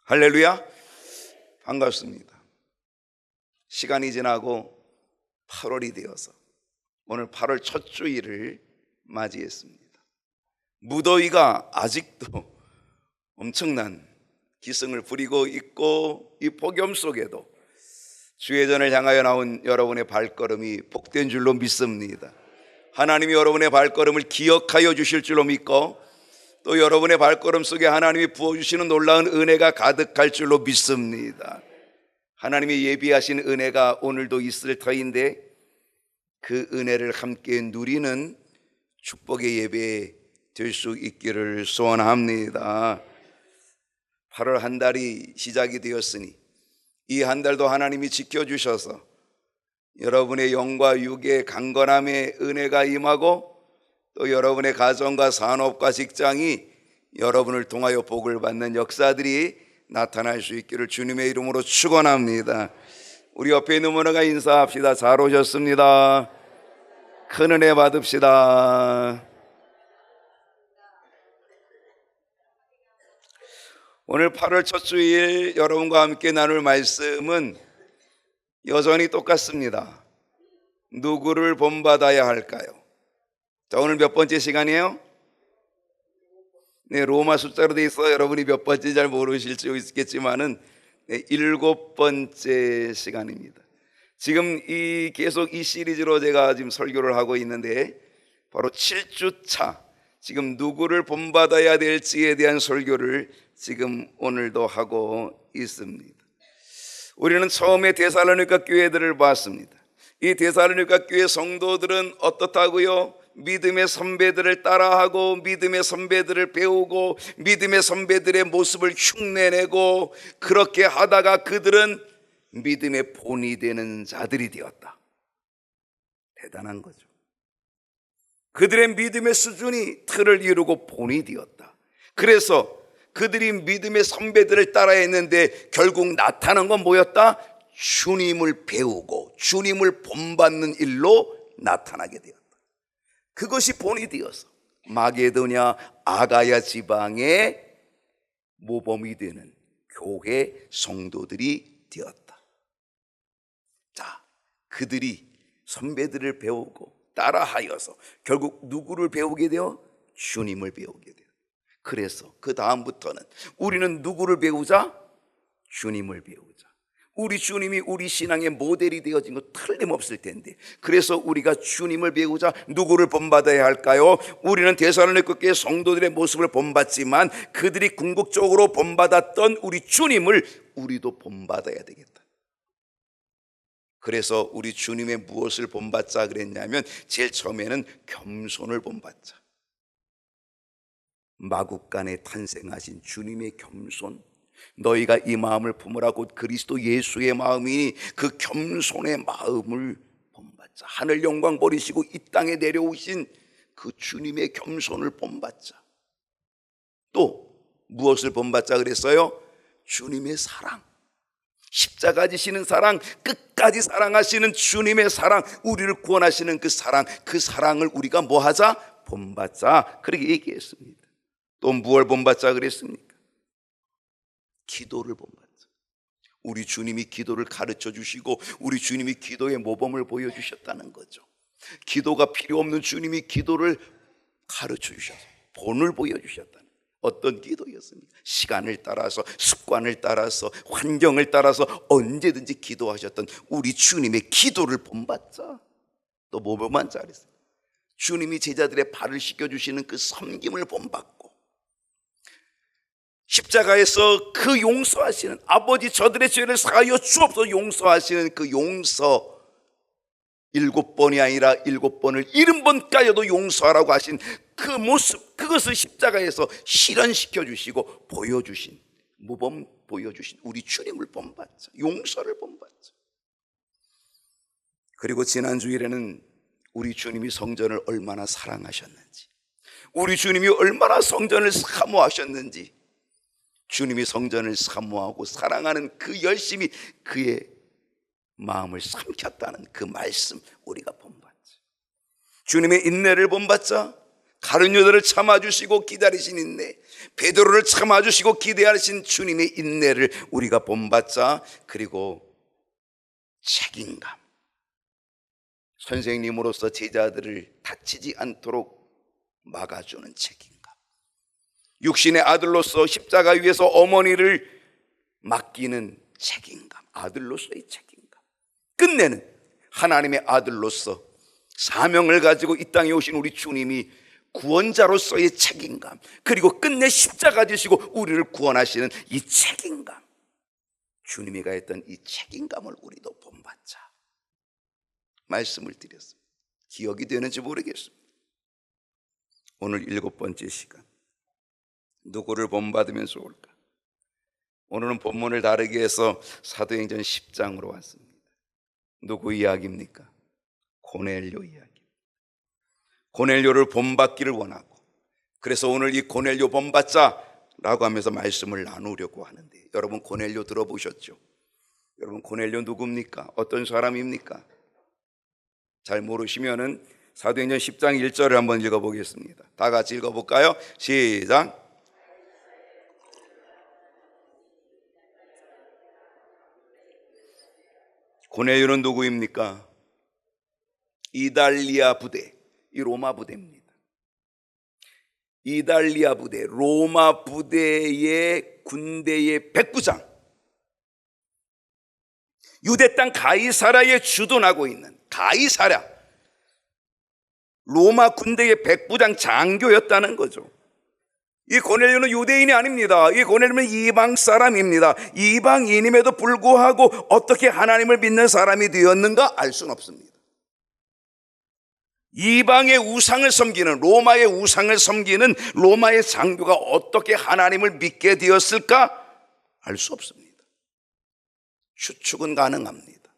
할렐루야. 반갑습니다. 시간이 지나고 8월이 되어서 오늘 8월 첫 주일을 맞이했습니다. 무더위가 아직도 엄청난 기승을 부리고 있고, 이 폭염 속에도 주의 전을 향하여 나온 여러분의 발걸음이 복된 줄로 믿습니다. 하나님이 여러분의 발걸음을 기억하여 주실 줄로 믿고, 또 여러분의 발걸음 속에 하나님이 부어주시는 놀라운 은혜가 가득할 줄로 믿습니다. 하나님이 예비하신 은혜가 오늘도 있을 터인데, 그 은혜를 함께 누리는 축복의 예배 될 수 있기를 소원합니다. 8월 한 달이 시작이 되었으니 이 한 달도 하나님이 지켜주셔서 여러분의 영과 육의 강건함에 은혜가 임하고, 또 여러분의 가정과 산업과 직장이 여러분을 통하여 복을 받는 역사들이 나타날 수 있기를 주님의 이름으로 축원합니다. 우리 옆에 있는 분과 인사합시다. 잘 오셨습니다. 큰 은혜 받읍시다. 오늘 8월 첫 주일 여러분과 함께 나눌 말씀은 여전히 똑같습니다. 누구를 본받아야 할까요? 자, 오늘 몇 번째 시간이에요? 네, 로마 숫자로 돼 있어 여러분이 몇 번째 잘 모르실 수 있겠지만은 7번째 시간입니다. 지금 계속 이 시리즈로 제가 지금 설교를 하고 있는데, 바로 7주차 지금 누구를 본받아야 될지에 대한 설교를 지금 오늘도 하고 있습니다. 우리는 처음에 데살로니가 교회들을 봤습니다. 이 데살로니가 교회 성도들은 어떻다고요? 믿음의 선배들을 따라하고, 믿음의 선배들을 배우고, 믿음의 선배들의 모습을 흉내내고, 그렇게 하다가 그들은 믿음의 본이 되는 자들이 되었다. 대단한 거죠. 그들의 믿음의 수준이 틀을 이루고 본이 되었다. 그래서 그들이 믿음의 선배들을 따라했는데 결국 나타난 건 뭐였다? 주님을 배우고 주님을 본받는 일로 나타나게 되었다. 그것이 본이 되어서 마게도냐 아가야 지방의 모범이 되는 교회 성도들이 되었다. 자, 그들이 선배들을 배우고 따라하여서 결국 누구를 배우게 되어? 주님을 배우게 돼요. 그래서 그 다음부터는 우리는 누구를 배우자? 주님을 배우자. 우리 주님이 우리 신앙의 모델이 되어진 거 틀림없을 텐데, 그래서 우리가 주님을 배우자. 누구를 본받아야 할까요? 우리는 데살로니가 교회 성도들의 모습을 본받지만 그들이 궁극적으로 본받았던 우리 주님을 우리도 본받아야 되겠다. 그래서 우리 주님의 무엇을 본받자 그랬냐면, 제일 처음에는 겸손을 본받자. 마국간에 탄생하신 주님의 겸손, 너희가 이 마음을 품으라 곧 그리스도 예수의 마음이니 그 겸손의 마음을 본받자. 하늘 영광 버리시고 이 땅에 내려오신 그 주님의 겸손을 본받자. 또 무엇을 본받자 그랬어요? 주님의 사랑, 십자가 지시는 사랑, 끝까지 사랑하시는 주님의 사랑, 우리를 구원하시는 그 사랑을 우리가 뭐하자? 본받자. 그렇게 얘기했습니다. 또 무엇을 본받자 그랬습니까? 기도를 본받자. 우리 주님이 기도를 가르쳐 주시고 우리 주님이 기도의 모범을 보여주셨다는 거죠. 기도가 필요 없는 주님이 기도를 가르쳐 주셔서 본을 보여주셨다는, 어떤 기도였습니까? 시간을 따라서, 습관을 따라서, 환경을 따라서 언제든지 기도하셨던 우리 주님의 기도를 본받자. 또 뭐 본받자 그랬어요? 주님이 제자들의 발을 씻겨주시는 그 섬김을 본받고, 십자가에서 그 용서하시는, 아버지 저들의 죄를 사하여 주옵소서 용서하시는 그 용서, 7번이 아니라 7번을 70번까지도 용서하라고 하신 그 모습, 그것을 십자가에서 실현시켜 주시고 보여주신, 모범 보여주신 우리 주님을 본받자. 용서를 본받자. 그리고 지난 주일에는 우리 주님이 성전을 얼마나 사랑하셨는지, 우리 주님이 얼마나 성전을 사모하셨는지, 주님이 성전을 사모하고 사랑하는 그 열심이 그의 마음을 삼켰다는 그 말씀 우리가 본받자. 주님의 인내를 본받자. 가룟 유다를 참아주시고 기다리신 인내, 베드로를 참아주시고 기대하신 주님의 인내를 우리가 본받자. 그리고 책임감, 선생님으로서 제자들을 다치지 않도록 막아주는 책임감, 육신의 아들로서 십자가 위에서 어머니를 맡기는 책임감, 아들로서의 책임감, 끝내는 하나님의 아들로서 사명을 가지고 이 땅에 오신 우리 주님이 구원자로서의 책임감, 그리고 끝내 십자가 지시고 우리를 구원하시는 이 책임감, 주님이 가했던 이 책임감을 우리도 본받자 말씀을 드렸습니다. 기억이 되는지 모르겠습니다. 오늘 7번째 시간, 누구를 본받으면 좋을까? 오늘은 본문을 다르게 해서 사도행전 10장으로 왔습니다. 누구 이야기입니까? 고넬료 이야기. 고넬료를 본받기를 원하고, 그래서 오늘 이 고넬료 본받자라고 하면서 말씀을 나누려고 하는데, 여러분 고넬료 들어보셨죠? 여러분 고넬료 누굽니까? 어떤 사람입니까? 잘 모르시면은 사도행전 10장 1절을 한번 읽어보겠습니다. 다 같이 읽어볼까요? 시작. 고넬료는 누구입니까? 이달리아 부대, 이 로마 부대입니다. 이달리아 부대, 로마 부대의 군대의 백부장, 유대 땅 가이사랴에 주둔하고 있는 가이사랴, 로마 군대의 백부장 장교였다는 거죠. 이 고넬료는 유대인이 아닙니다. 이 고넬료는 이방 사람입니다. 이방인임에도 불구하고 어떻게 하나님을 믿는 사람이 되었는가 알 수는 없습니다. 이방의 우상을 섬기는, 로마의 우상을 섬기는 로마의 장교가 어떻게 하나님을 믿게 되었을까 알 수 없습니다. 추측은 가능합니다.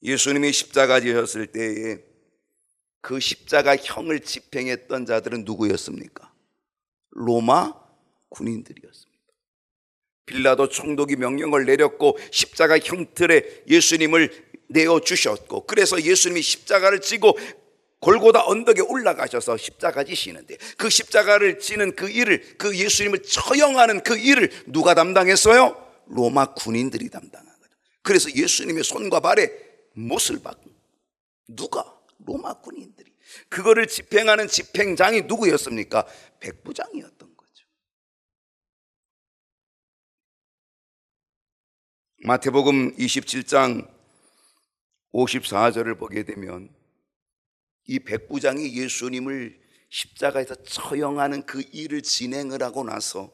예수님이 십자가 지셨을 때에 그 십자가 형을 집행했던 자들은 누구였습니까? 로마 군인들이었습니다. 빌라도 총독이 명령을 내렸고 십자가 형틀에 예수님을 내어주셨고, 그래서 예수님이 십자가를 지고 골고다 언덕에 올라가셔서 십자가 지시는데, 그 십자가를 지는 그 일을, 그 예수님을 처형하는 그 일을 누가 담당했어요? 로마 군인들이 담당한 거죠. 그래서 예수님의 손과 발에 못을 박은, 누가? 로마 군인들이. 그거를 집행하는 집행장이 누구였습니까? 백부장이었던 거죠. 마태복음 27장 54절을 보게 되면 이 백부장이 예수님을 십자가에서 처형하는 그 일을 진행을 하고 나서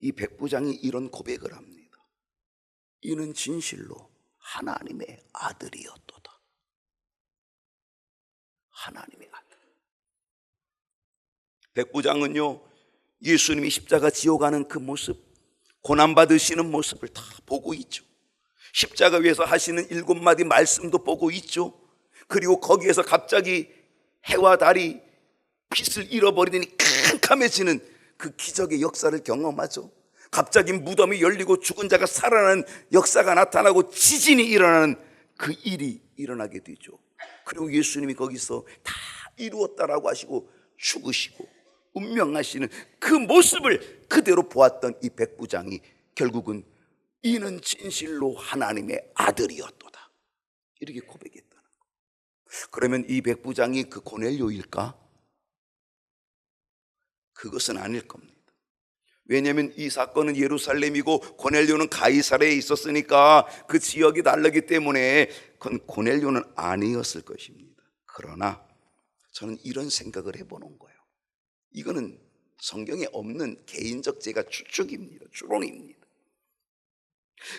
이 백부장이 이런 고백을 합니다. 이는 진실로 하나님의 아들이었도다. 하나님의 아들. 백부장은요, 예수님이 십자가 지어가는 그 모습, 고난받으시는 모습을 다 보고 있죠. 십자가 위에서 하시는 7마디 말씀도 보고 있죠. 그리고 거기에서 갑자기 해와 달이 빛을 잃어버리더니 캄캄해지는 그 기적의 역사를 경험하죠. 갑자기 무덤이 열리고 죽은 자가 살아나는 역사가 나타나고 지진이 일어나는 그 일이 일어나게 되죠. 그리고 예수님이 거기서 다 이루었다라고 하시고 죽으시고 운명하시는 그 모습을 그대로 보았던 이 백부장이 결국은 이는 진실로 하나님의 아들이었도다, 이렇게 고백했다는 거. 그러면 이 백부장이 그 고넬료일까? 그것은 아닐 겁니다. 왜냐하면 이 사건은 예루살렘이고 고넬료는 가이사랴에 있었으니까 그 지역이 다르기 때문에 그건 고넬료는 아니었을 것입니다. 그러나 저는 이런 생각을 해보는 거예요. 이거는 성경에 없는 개인적 제가 추측입니다. 추론입니다.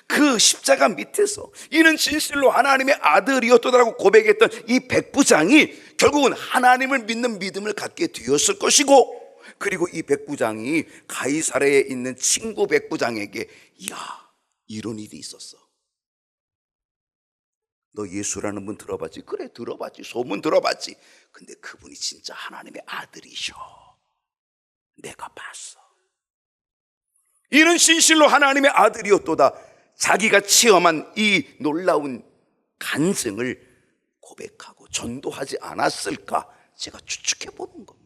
그 십자가 밑에서 이는 진실로 하나님의 아들이었다라고 고백했던 이 백부장이 결국은 하나님을 믿는 믿음을 갖게 되었을 것이고, 그리고 이 백부장이 가이사랴에 있는 친구 백부장에게 야, 이런 일이 있었어. 너 예수라는 분 들어봤지? 그래, 들어봤지. 소문 들어봤지. 근데 그분이 진짜 하나님의 아들이셔. 내가 봤어. 이는 진실로 하나님의 아들이었도다. 자기가 체험한 이 놀라운 간증을 고백하고 전도하지 않았을까 제가 추측해 보는 겁니다.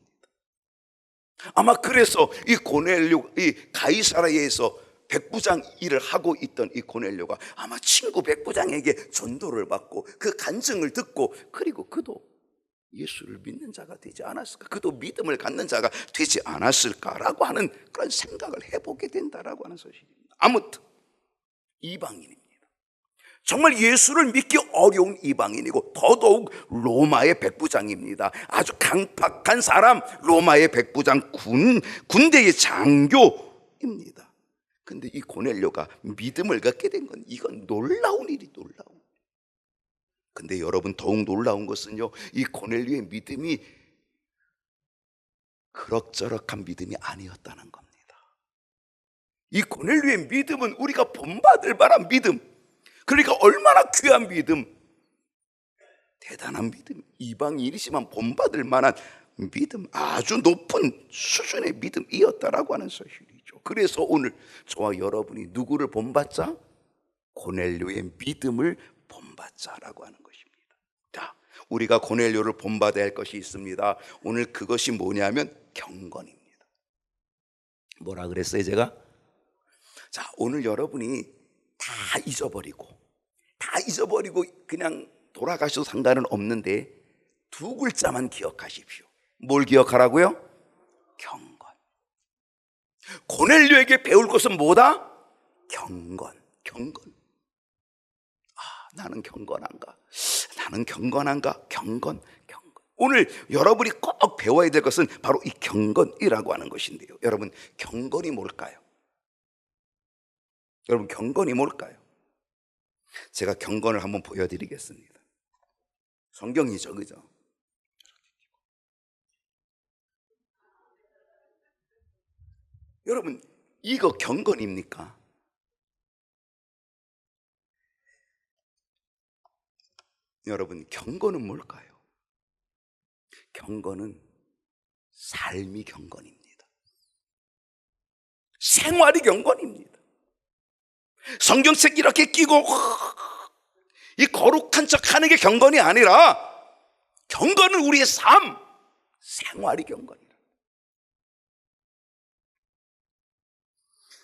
아마 그래서 이 고넬료, 이 가이사라야에서 백부장 일을 하고 있던 이 고넬료가 아마 친구 백부장에게 전도를 받고 그 간증을 듣고, 그리고 그도 예수를 믿는 자가 되지 않았을까, 그도 믿음을 갖는 자가 되지 않았을까라고 하는 그런 생각을 해보게 된다라고 하는 사실입니다. 아무튼 이방인입니다. 정말 예수를 믿기 어려운 이방인이고 더더욱 로마의 백부장입니다. 아주 강팍한 사람, 로마의 백부장, 군대의 장교입니다. 근데 이 고넬료가 믿음을 갖게 된 건 이건 놀라운 일이 놀라운. 근데 여러분, 더욱 놀라운 것은요, 이 고넬료의 믿음이 그럭저럭한 믿음이 아니었다는 겁니다. 이 고넬료의 믿음은 우리가 본받을 만한 믿음, 그러니까 얼마나 귀한 믿음, 대단한 믿음, 이방인이지만 본받을 만한 믿음, 아주 높은 수준의 믿음이었다라고 하는 사실이죠. 그래서 오늘 저와 여러분이 누구를 본받자? 고넬료의 믿음을 본받자라고 하는 것입니다. 자, 우리가 고넬료를 본받아야 할 것이 있습니다. 오늘 그것이 뭐냐면 경건입니다. 뭐라 그랬어요 제가? 자, 오늘 여러분이 다 잊어버리고 그냥 돌아가셔도 상관은 없는데 두 글자만 기억하십시오. 뭘 기억하라고요? 경건. 고넬료에게 배울 것은 뭐다? 경건. 나는 경건한가? 경건. 오늘 여러분이 꼭 배워야 될 것은 바로 이 경건이라고 하는 것인데요. 여러분, 경건이 뭘까요? 여러분, 경건이 뭘까요? 제가 경건을 한번 보여드리겠습니다. 성경이죠, 그죠? 여러분, 이거 경건입니까? 여러분, 경건은 뭘까요? 경건은 삶이 경건입니다. 생활이 경건입니다. 성경책 이렇게 끼고 이 거룩한 척 하는 게 경건이 아니라, 경건은 우리의 삶, 생활이 경건이라.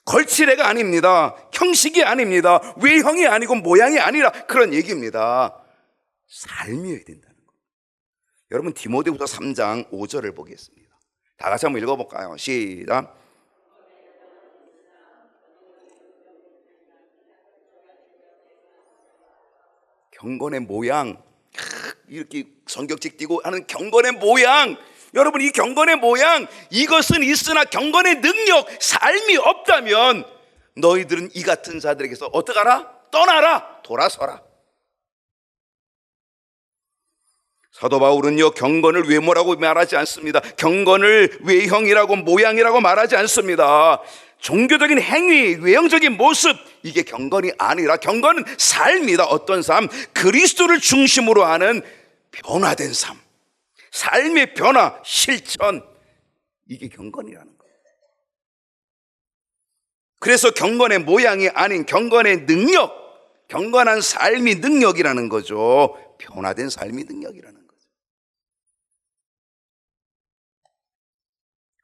걸치레가 아닙니다. 형식이 아닙니다. 외형이 아니고 모양이 아니라 그런 얘기입니다. 삶이어야 된다는 겁니다. 여러분, 디모데후서 3장 5절을 보겠습니다. 다 같이 한번 읽어볼까요? 시작. 경건의 모양, 이렇게 성경책 띄고 하는 경건의 모양, 여러분, 이 경건의 모양, 이것은 있으나 경건의 능력, 삶이 없다면 너희들은 이 같은 자들에게서 어떡하라? 떠나라, 돌아서라. 사도 바울은요, 경건을 외모라고 말하지 않습니다. 경건을 외형이라고, 모양이라고 말하지 않습니다. 종교적인 행위, 외형적인 모습, 이게 경건이 아니라 경건은 삶이다. 어떤 삶? 그리스도를 중심으로 하는 변화된 삶, 삶의 변화, 실천, 이게 경건이라는 거예요. 그래서 경건의 모양이 아닌 경건의 능력, 경건한 삶이 능력이라는 거죠. 변화된 삶이 능력이라는 거죠.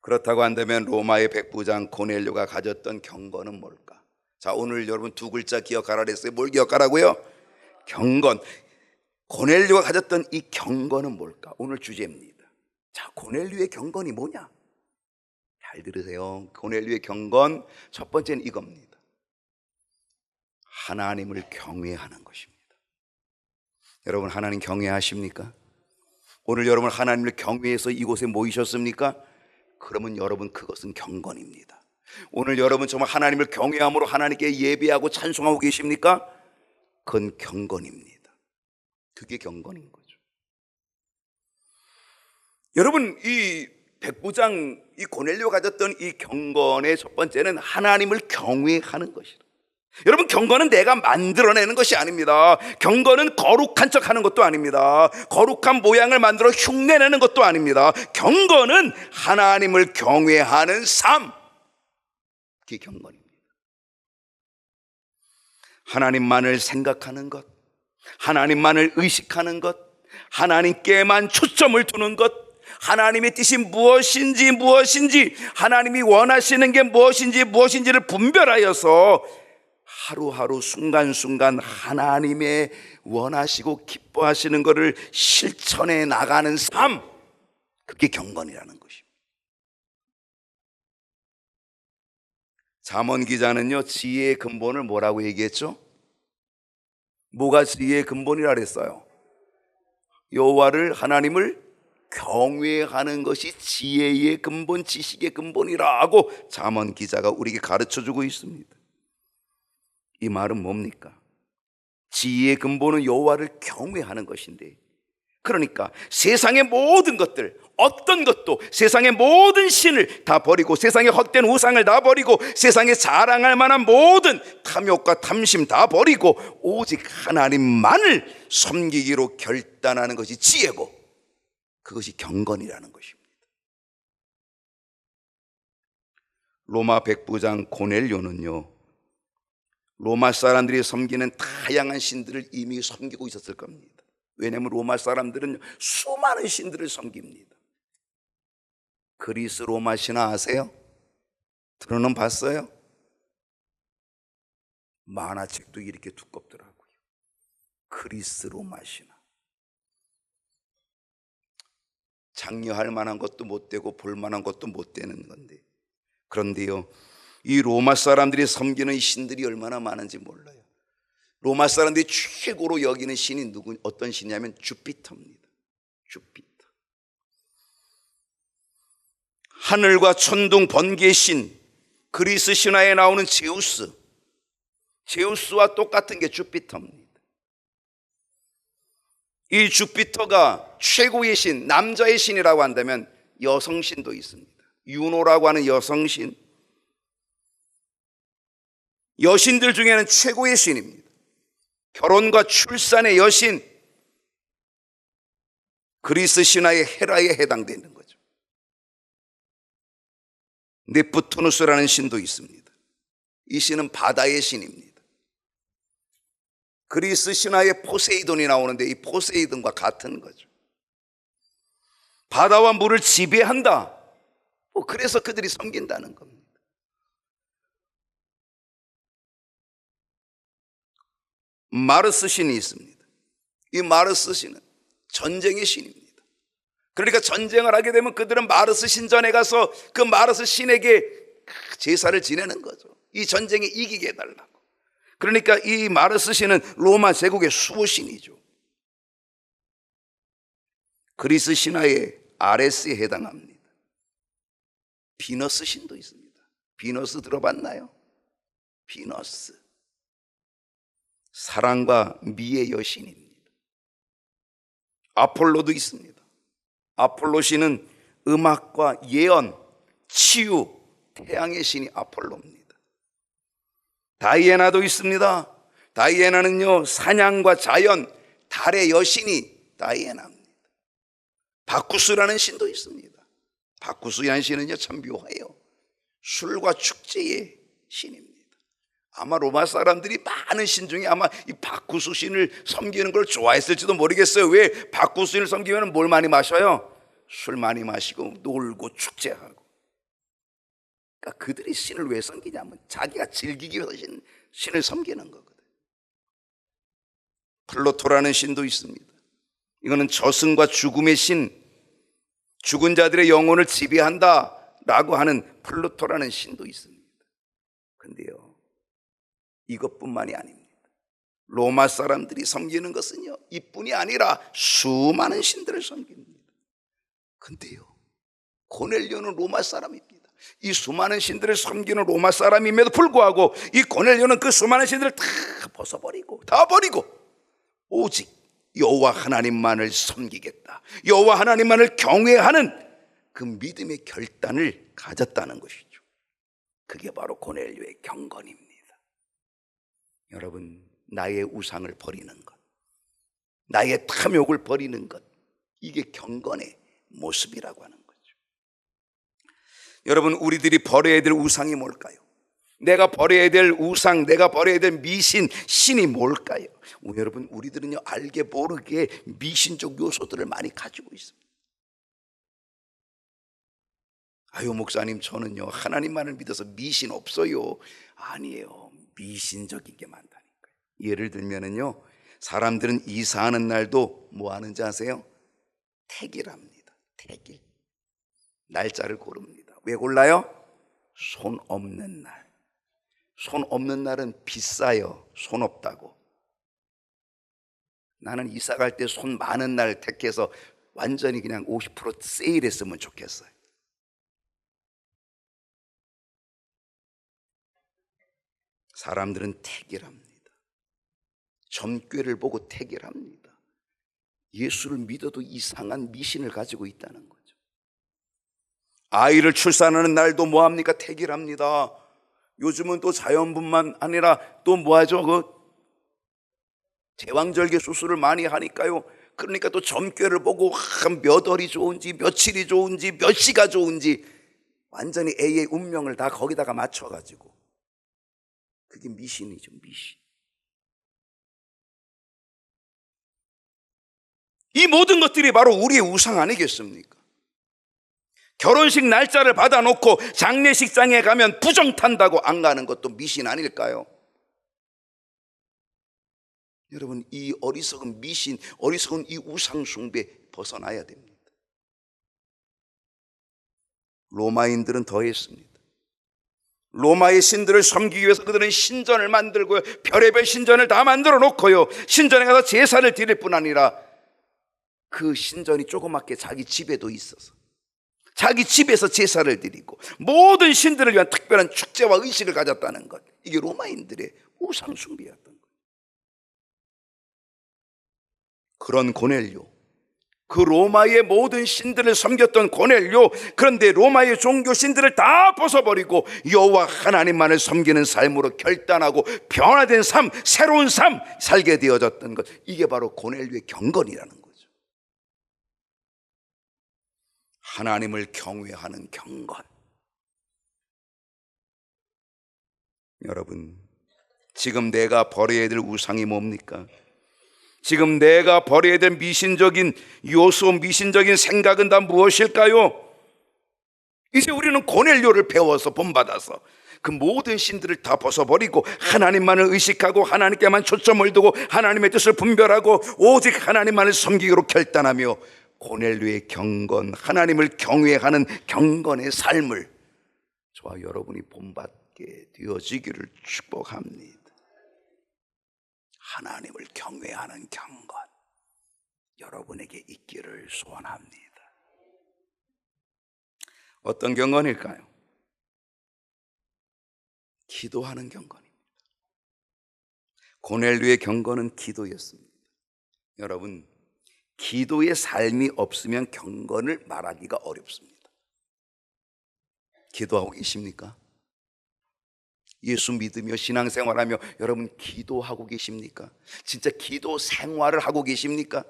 그렇다고 한다면 로마의 백부장 고넬료가 가졌던 경건은 뭘까? 자, 오늘 여러분 두 글자 기억하라 그랬어요. 뭘 기억하라고요? 경건. 고넬료가 가졌던 이 경건은 뭘까? 오늘 주제입니다. 자, 고넬료의 경건이 뭐냐? 잘 들으세요. 고넬료의 경건, 첫 번째는 이겁니다. 하나님을 경외하는 것입니다. 여러분, 하나님 경외하십니까? 오늘 여러분 하나님을 경외해서 이곳에 모이셨습니까? 그러면 여러분, 그것은 경건입니다. 오늘 여러분 정말 하나님을 경외함으로 하나님께 예배하고 찬송하고 계십니까? 그건 경건입니다. 그게 경건인 거죠. 여러분, 이 백부장, 이 고넬료가 가졌던 이 경건의 첫 번째는 하나님을 경외하는 것이다. 여러분, 경건은 내가 만들어내는 것이 아닙니다. 경건은 거룩한 척 하는 것도 아닙니다. 거룩한 모양을 만들어 흉내내는 것도 아닙니다. 경건은 하나님을 경외하는 삶, 그게 경건입니다. 하나님만을 생각하는 것, 하나님만을 의식하는 것, 하나님께만 초점을 두는 것, 하나님의 뜻이 무엇인지 하나님이 원하시는 게 무엇인지를 분별하여서 하루하루 순간순간 하나님의 원하시고 기뻐하시는 것을 실천해 나가는 삶, 그게 경건이라는 것입니다. 잠언 기자는요, 지혜의 근본을 뭐라고 얘기했죠? 뭐가 지혜의 근본이라 그랬어요? 여호와를, 하나님을 경외하는 것이 지혜의 근본, 지식의 근본이라고 잠언 기자가 우리에게 가르쳐주고 있습니다. 이 말은 뭡니까? 지혜의 근본은 여호와를 경외하는 것인데, 그러니까 세상의 모든 것들, 어떤 것도 세상의 모든 신을 다 버리고, 세상의 헛된 우상을 다 버리고, 세상에 자랑할 만한 모든 탐욕과 탐심 다 버리고 오직 하나님만을 섬기기로 결단하는 것이 지혜고, 그것이 경건이라는 것입니다. 로마 백부장 고넬료는요, 로마 사람들이 섬기는 다양한 신들을 이미 섬기고 있었을 겁니다. 왜냐하면 로마 사람들은 수많은 신들을 섬깁니다. 그리스 로마 신화 아세요? 들어는 봤어요? 만화책도 이렇게 두껍더라고요. 그리스 로마 신화. 장려할 만한 것도 못 되고 볼 만한 것도 못 되는 건데, 그런데요, 이 로마 사람들이 섬기는 신들이 얼마나 많은지 몰라요. 로마 사람들이 최고로 여기는 신이 어떤 신이냐면 주피터입니다. 주피터. 하늘과 천둥 번개의 신, 그리스 신화에 나오는 제우스와 똑같은 게 주피터입니다. 이 주피터가 최고의 신, 남자의 신이라고 한다면 여성신도 있습니다. 유노라고 하는 여성신, 여신들 중에는 최고의 신입니다. 결혼과 출산의 여신, 그리스 신화의 헤라에 해당되는 거죠. 네프투누스라는 신도 있습니다. 이 신은 바다의 신입니다. 그리스 신화에 포세이돈이 나오는데 이 포세이돈과 같은 거죠. 바다와 물을 지배한다. 그래서 그들이 섬긴다는 겁니다. 마르스 신이 있습니다. 이 마르스 신은 전쟁의 신입니다. 그러니까 전쟁을 하게 되면 그들은 마르스 신전에 가서 그 마르스 신에게 제사를 지내는 거죠. 이 전쟁에 이기게 해달라고. 그러니까 이 마르스 신은 로마 제국의 수호신이죠. 그리스 신화의 아레스에 해당합니다. 비너스 신도 있습니다. 비너스 들어봤나요? 비너스, 사랑과 미의 여신입니다. 아폴로도 있습니다. 아폴로 신은 음악과 예언, 치유, 태양의 신이 아폴로입니다. 다이애나도 있습니다. 다이애나는요, 사냥과 자연, 달의 여신이 다이애나입니다. 바쿠스라는 신도 있습니다. 바쿠스라는 신은요, 참 묘해요. 술과 축제의 신입니다. 아마 로마 사람들이 많은 신 중에 아마 이 바쿠스 신을 섬기는 걸 좋아했을지도 모르겠어요. 왜? 바쿠스 신을 섬기면 뭘 많이 마셔요? 술 많이 마시고 놀고 축제하고. 그러니까 그들이 신을 왜 섬기냐면 자기가 즐기기 위해서 신을 섬기는 거거든. 플루토라는 신도 있습니다. 이거는 저승과 죽음의 신, 죽은 자들의 영혼을 지배한다라고 하는 플루토라는 신도 있습니다. 근데요, 이것뿐만이 아닙니다. 로마 사람들이 섬기는 것은요, 이뿐이 아니라 수많은 신들을 섬깁니다. 근데요, 고넬료는 로마 사람입니다. 이 수많은 신들을 섬기는 로마 사람임에도 불구하고 이 고넬료는 그 수많은 신들을 다 벗어버리고 다 버리고 오직 여호와 하나님만을 섬기겠다, 여호와 하나님만을 경외하는 그 믿음의 결단을 가졌다는 것이죠. 그게 바로 고넬료의 경건입니다. 여러분, 나의 우상을 버리는 것, 나의 탐욕을 버리는 것, 이게 경건의 모습이라고 하는 거죠. 여러분, 우리들이 버려야 될 우상이 뭘까요? 내가 버려야 될 우상, 내가 버려야 될 미신, 신이 뭘까요? 여러분, 우리들은요 알게 모르게 미신적 요소들을 많이 가지고 있습니다. 아유 목사님, 저는요 하나님만을 믿어서 미신 없어요. 아니에요, 미신적인 게 많다니까요. 예를 들면은요, 사람들은 이사하는 날도 뭐 하는지 아세요? 택일합니다. 택일. 날짜를 고릅니다. 왜 골라요? 손 없는 날. 손 없는 날은 비싸요. 손 없다고. 나는 이사 갈 때 손 많은 날 택해서 완전히 그냥 50% 세일했으면 좋겠어요. 사람들은 택일합니다. 점괘를 보고 택일합니다. 예수를 믿어도 이상한 미신을 가지고 있다는 거죠. 아이를 출산하는 날도 뭐합니까? 택일합니다. 요즘은 또 자연분만 아니라 또 뭐하죠? 제왕절개 수술을 많이 하니까요. 그러니까 또 점괘를 보고 몇 월이 좋은지, 며칠이 좋은지, 몇 시가 좋은지 완전히 A의 운명을 다 거기다가 맞춰가지고, 그게 미신이죠, 미신. 이 모든 것들이 바로 우리의 우상 아니겠습니까? 결혼식 날짜를 받아놓고 장례식장에 가면 부정 탄다고 안 가는 것도 미신 아닐까요? 여러분, 이 어리석은 미신, 어리석은 이 우상 숭배 벗어나야 됩니다. 로마인들은 더했습니다. 로마의 신들을 섬기기 위해서 그들은 신전을 만들고요, 별의별 신전을 다 만들어 놓고요, 신전에 가서 제사를 드릴 뿐 아니라 그 신전이 조그맣게 자기 집에도 있어서 자기 집에서 제사를 드리고 모든 신들을 위한 특별한 축제와 의식을 가졌다는 것, 이게 로마인들의 우상 숭배였던 거예요. 그런 고넬료, 그 로마의 모든 신들을 섬겼던 고넬료, 그런데 로마의 종교 신들을 다 벗어버리고 여호와 하나님만을 섬기는 삶으로 결단하고 변화된 삶, 새로운 삶 살게 되어졌던 것, 이게 바로 고넬료의 경건이라는 거죠. 하나님을 경외하는 경건. 여러분, 지금 내가 버려야 될 우상이 뭡니까? 지금 내가 버려야 될 미신적인 요소, 미신적인 생각은 다 무엇일까요? 이제 우리는 고넬료를 배워서 본받아서 그 모든 신들을 다 벗어버리고 하나님만을 의식하고 하나님께만 초점을 두고 하나님의 뜻을 분별하고 오직 하나님만을 섬기기로 결단하며 고넬료의 경건, 하나님을 경외하는 경건의 삶을 저와 여러분이 본받게 되어지기를 축복합니다. 하나님을 경외하는 경건, 여러분에게 있기를 소원합니다. 어떤 경건일까요? 기도하는 경건입니다. 고넬료의 경건은 기도였습니다. 여러분, 기도의 삶이 없으면 경건을 말하기가 어렵습니다. 기도하고 계십니까? 예수 믿으며 신앙생활하며 여러분 기도하고 계십니까? 진짜 기도 생활을 하고 계십니까?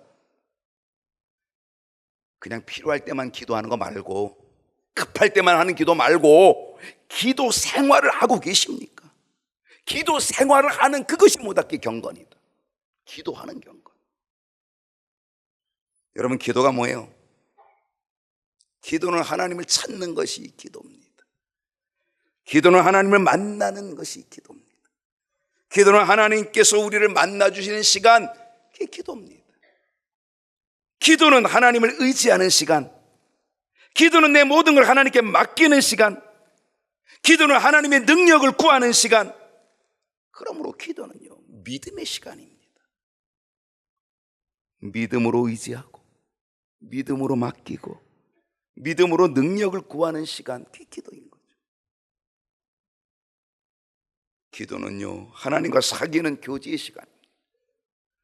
그냥 필요할 때만 기도하는 거 말고, 급할 때만 하는 기도 말고 기도 생활을 하고 계십니까? 기도 생활을 하는 그것이 모닥게 경건이다. 기도하는 경건. 여러분, 기도가 뭐예요? 기도는 하나님을 찾는 것이 기도입니다. 기도는 하나님을 만나는 것이 기도입니다. 기도는 하나님께서 우리를 만나주시는 시간, 그게 기도입니다. 기도는 하나님을 의지하는 시간, 기도는 내 모든 걸 하나님께 맡기는 시간, 기도는 하나님의 능력을 구하는 시간. 그러므로 기도는요, 믿음의 시간입니다. 믿음으로 의지하고 믿음으로 맡기고 믿음으로 능력을 구하는 시간, 그게 기도인 거예요. 기도는요, 하나님과 사귀는 교제의 시간입니다.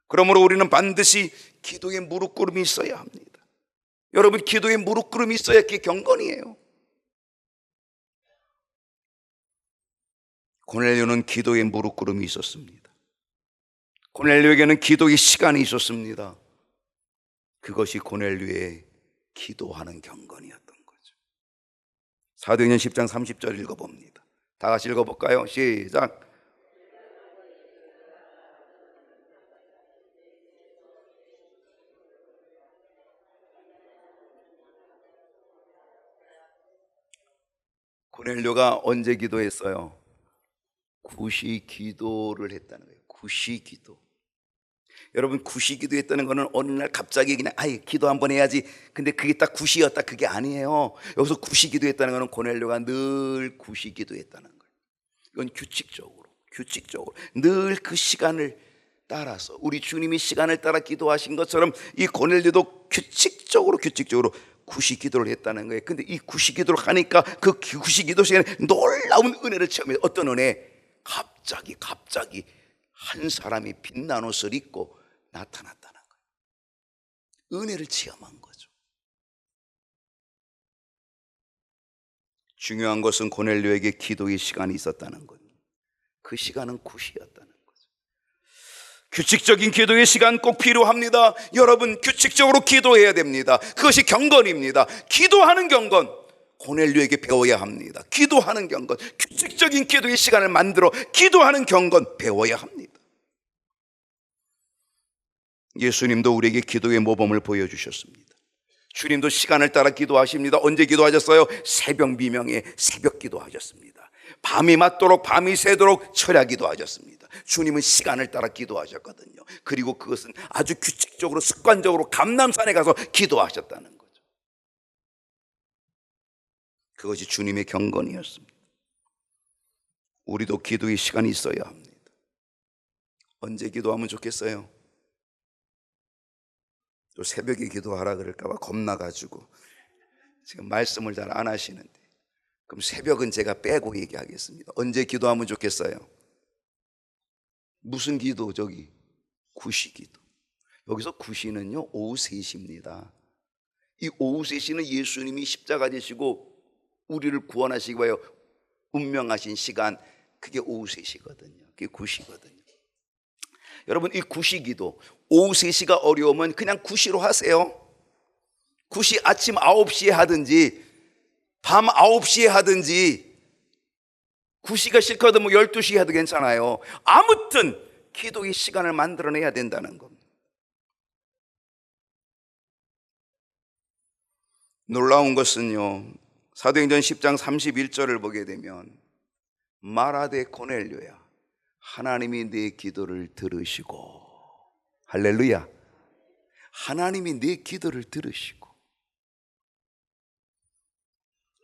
그러므로 우리는 반드시 기도에 무릎 꿇음이 있어야 합니다. 여러분, 기도에 무릎 꿇음이 있어야 그게 경건이에요. 고넬료는 기도에 무릎 꿇음이 있었습니다. 고넬료에게는 기도의 시간이 있었습니다. 그것이 고넬료의 기도하는 경건이었던 거죠. 사도행전 10장 30절 읽어봅니다. 다 같이 읽어볼까요? 시작. 고넬료가 언제 기도했어요? 구시 기도를 했다는 거예요. 구시 기도. 여러분, 구시 기도했다는 거는 어느 날 갑자기 그냥 기도 한번 해야지, 근데 그게 딱 구시였다, 그게 아니에요. 여기서 구시 기도했다는 거는 고넬료가 늘 구시 기도했다는 거예요. 이건 규칙적으로 늘 그 시간을 따라서, 우리 주님이 시간을 따라 기도하신 것처럼 이 고넬료도 규칙적으로 구시 기도를 했다는 거예요. 근데 이 구시 기도를 하니까 그 구시 기도 시간에 놀라운 은혜를 체험해요. 어떤 은혜? 갑자기 한 사람이 빛난 옷을 입고 나타났다는 거예요. 은혜를 체험한 거죠. 중요한 것은 고넬료에게 기도의 시간이 있었다는 거예요. 그 시간은 구시였다는 거죠. 규칙적인 기도의 시간 꼭 필요합니다. 여러분, 규칙적으로 기도해야 됩니다. 그것이 경건입니다. 기도하는 경건, 고넬료에게 배워야 합니다. 기도하는 경건, 규칙적인 기도의 시간을 만들어 기도하는 경건 배워야 합니다. 예수님도 우리에게 기도의 모범을 보여주셨습니다. 주님도 시간을 따라 기도하십니다. 언제 기도하셨어요? 새벽 미명에 새벽 기도하셨습니다. 밤이 맞도록, 밤이 새도록 철야 기도하셨습니다. 주님은 시간을 따라 기도하셨거든요. 그리고 그것은 아주 규칙적으로, 습관적으로 감람산에 가서 기도하셨다는 거죠. 그것이 주님의 경건이었습니다. 우리도 기도의 시간이 있어야 합니다. 언제 기도하면 좋겠어요? 또 새벽에 기도하라 그럴까봐 겁나가지고 지금 말씀을 잘 안 하시는데, 그럼 새벽은 제가 빼고 얘기하겠습니다. 언제 기도하면 좋겠어요? 무슨 기도? 저기 구시 기도. 여기서 구시는요, 오후 3시입니다. 이 오후 3시는 예수님이 십자가 지시고 우리를 구원하시기 위하여 운명하신 시간, 그게 오후 3시거든요. 그게 구시거든요. 여러분, 이 구시 기도, 오후 3시가 어려우면 그냥 구시로 하세요. 구시 아침 9시에 하든지 밤 9시에 하든지, 구시가 싫거든 12시에 해도 괜찮아요. 아무튼 기도의 시간을 만들어내야 된다는 겁니다. 놀라운 것은요, 사도행전 10장 31절을 보게 되면 말하되 고넬료야, 하나님이 네 기도를 들으시고, 할렐루야, 하나님이 네 기도를 들으시고.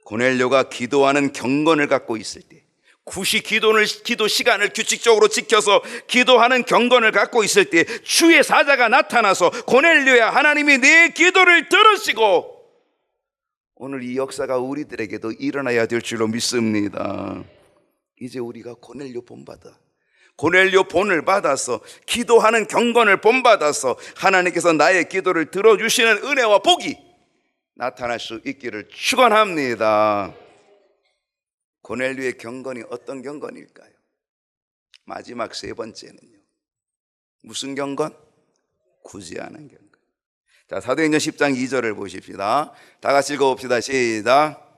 고넬료가 기도하는 경건을 갖고 있을 때, 구시 기도 시간을 규칙적으로 지켜서 기도하는 경건을 갖고 있을 때, 주의 사자가 나타나서 고넬료야, 하나님이 네 기도를 들으시고. 오늘 이 역사가 우리들에게도 일어나야 될 줄로 믿습니다. 이제 우리가 고넬료 본을 받아서 기도하는 경건을 본받아서 하나님께서 나의 기도를 들어주시는 은혜와 복이 나타날 수 있기를 축원합니다. 고넬료의 경건이 어떤 경건일까요? 마지막 세 번째는요, 무슨 경건? 구제하는 경건. 자, 사도행전 10장 2절을 보십시다. 다 같이 읽어봅시다. 시작.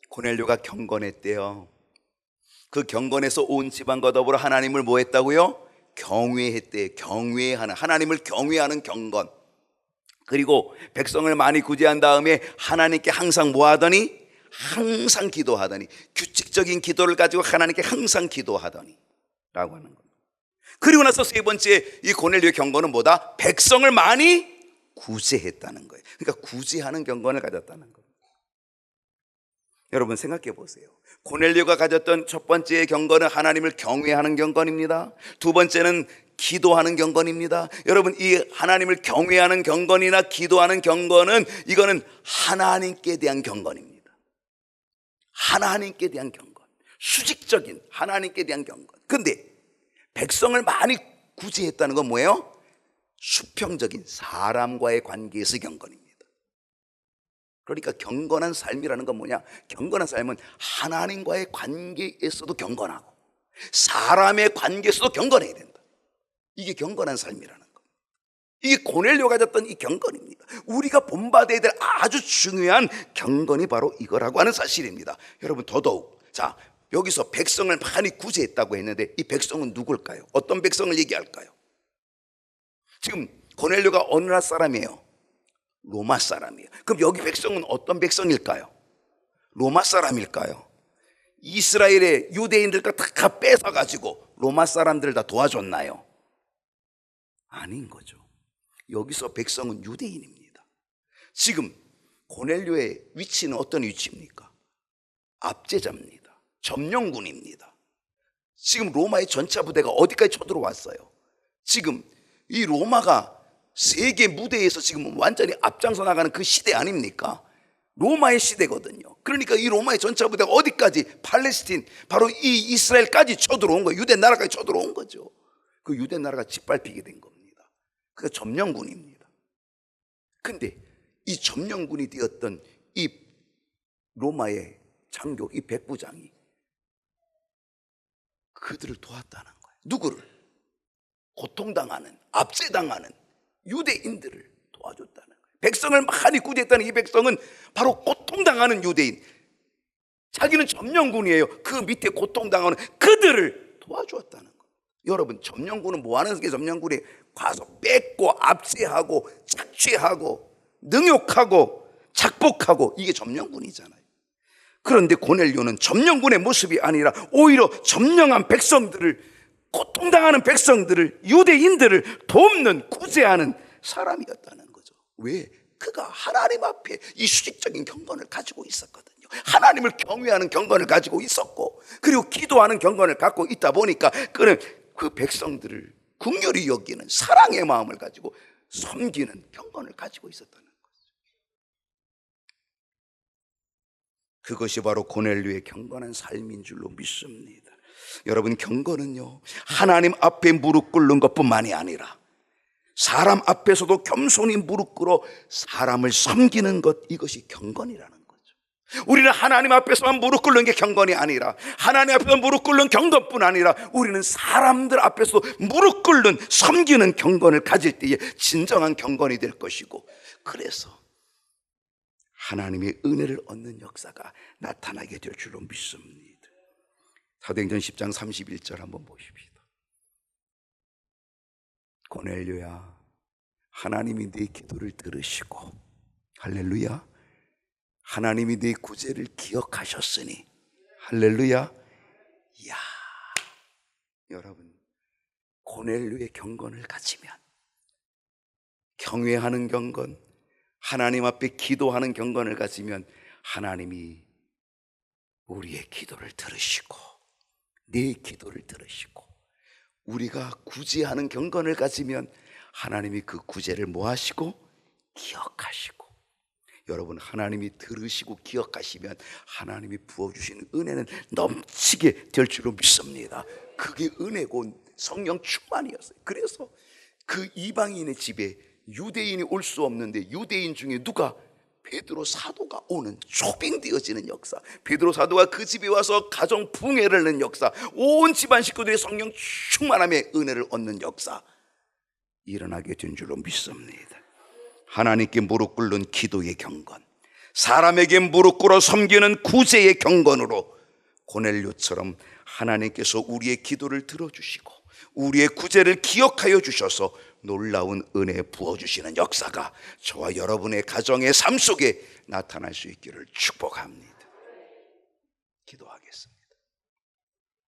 고넬료가 경건했대요. 그 경건에서 온 집안과 더불어 하나님을 뭐 했다고요? 경외했대. 경외하는, 하나님을 경외하는 경건. 그리고 백성을 많이 구제한 다음에 하나님께 항상 뭐 하더니? 항상 기도하더니, 규칙적인 기도를 가지고 하나님께 항상 기도하더니 라고 하는 겁니다. 그리고 나서 세 번째, 이 고넬료의 경건은 뭐다? 백성을 많이 구제했다는 거예요. 그러니까 구제하는 경건을 가졌다는 겁니다. 여러분 생각해 보세요. 고넬료가 가졌던 첫 번째의 경건은 하나님을 경외하는 경건입니다. 두 번째는 기도하는 경건입니다. 여러분, 이 하나님을 경외하는 경건이나 기도하는 경건은, 이거는 하나님께 대한 경건입니다. 하나님께 대한 경건, 수직적인 하나님께 대한 경건. 근데 백성을 많이 구제했다는 건 뭐예요? 수평적인 사람과의 관계에서 경건입니다. 그러니까 경건한 삶이라는 건 뭐냐? 경건한 삶은 하나님과의 관계에서도 경건하고 사람의 관계에서도 경건해야 된다. 이게 경건한 삶이라는 겁니다. 이게 고넬료가 가졌던 이 경건입니다. 우리가 본받아야 될 아주 중요한 경건이 바로 이거라고 하는 사실입니다. 여러분, 더더욱, 자, 여기서 백성을 많이 구제했다고 했는데 이 백성은 누굴까요? 어떤 백성을 얘기할까요? 지금 고넬료가 어느 나라 사람이에요? 로마 사람이에요. 그럼 여기 백성은 어떤 백성일까요? 로마 사람일까요? 이스라엘의 유대인들 다 뺏어가지고 로마 사람들 다 도와줬나요? 아닌 거죠. 여기서 백성은 유대인입니다. 지금 고넬료의 위치는 어떤 위치입니까? 압제자입니다. 점령군입니다. 지금 로마의 전차 부대가 어디까지 쳐들어왔어요? 지금 이 로마가 세계 무대에서 지금 완전히 앞장서 나가는 그 시대 아닙니까? 로마의 시대거든요. 그러니까 이 로마의 전차 부대가 어디까지? 팔레스틴, 바로 이 이스라엘까지 쳐들어온 거예요. 유대 나라까지 쳐들어온 거죠. 그 유대 나라가 짓밟히게 된 겁니다. 그러니까 점령군입니다. 근데 이 점령군이 되었던 이 로마의 장교, 이 백부장이 그들을 도왔다는 거예요. 누구를? 고통당하는, 압제당하는 유대인들을 도와줬다는 거예요. 백성을 많이 구제했다는 이 백성은 바로 고통당하는 유대인, 자기는 점령군이에요. 그 밑에 고통당하는 그들을 도와주었다는 거예요. 여러분, 점령군은 뭐 하는 게 점령군이? 가서 뺏고 압제하고 착취하고 능욕하고 착복하고, 이게 점령군이잖아요. 그런데 고넬료는 점령군의 모습이 아니라 오히려 점령한 백성들을, 고통당하는 백성들을, 유대인들을 돕는, 구제하는 사람이었다는 거죠. 왜? 그가 하나님 앞에 이 수직적인 경건을 가지고 있었거든요. 하나님을 경외하는 경건을 가지고 있었고, 그리고 기도하는 경건을 갖고 있다 보니까 그는 그 백성들을 긍휼히 여기는 사랑의 마음을 가지고 섬기는 경건을 가지고 있었다는 거죠. 그것이 바로 고넬료의 경건한 삶인 줄로 믿습니다. 여러분, 경건은요, 하나님 앞에 무릎 꿇는 것뿐만이 아니라 사람 앞에서도 겸손히 무릎 꿇어 사람을 섬기는 것, 이것이 경건이라는 거죠. 우리는 하나님 앞에서만 무릎 꿇는 게 경건이 아니라, 하나님 앞에서 무릎 꿇는 경건뿐 아니라 우리는 사람들 앞에서 무릎 꿇는, 섬기는 경건을 가질 때에 진정한 경건이 될 것이고, 그래서 하나님의 은혜를 얻는 역사가 나타나게 될 줄로 믿습니다. 사도행전 10장 31절 한번 보십시다. 고넬료야, 하나님이 네 기도를 들으시고, 할렐루야, 하나님이 네 구제를 기억하셨으니, 할렐루야. 이야, 여러분, 고넬료의 경건을 가지면, 경외하는 경건, 하나님 앞에 기도하는 경건을 가지면 하나님이 우리의 기도를 들으시고, 내 기도를 들으시고, 우리가 구제하는 경건을 가지면 하나님이 그 구제를 뭐 하시고? 기억하시고. 여러분, 하나님이 들으시고 기억하시면 하나님이 부어주시는 은혜는 넘치게 될 줄로 믿습니다. 그게 은혜고 성령 충만이었어요. 그래서 그 이방인의 집에 유대인이 올 수 없는데, 유대인 중에 누가? 베드로 사도가 오는, 초빙되어지는 역사, 베드로 사도가 그 집에 와서 가정 부흥회를 하는 역사, 온 집안 식구들의 성령 충만함의 은혜를 얻는 역사 일어나게 된 줄로 믿습니다. 하나님께 무릎 꿇는 기도의 경건, 사람에게 무릎 꿇어 섬기는 구제의 경건으로 고넬료처럼 하나님께서 우리의 기도를 들어주시고 우리의 구제를 기억하여 주셔서 놀라운 은혜 부어주시는 역사가 저와 여러분의 가정의 삶 속에 나타날 수 있기를 축복합니다. 기도하겠습니다.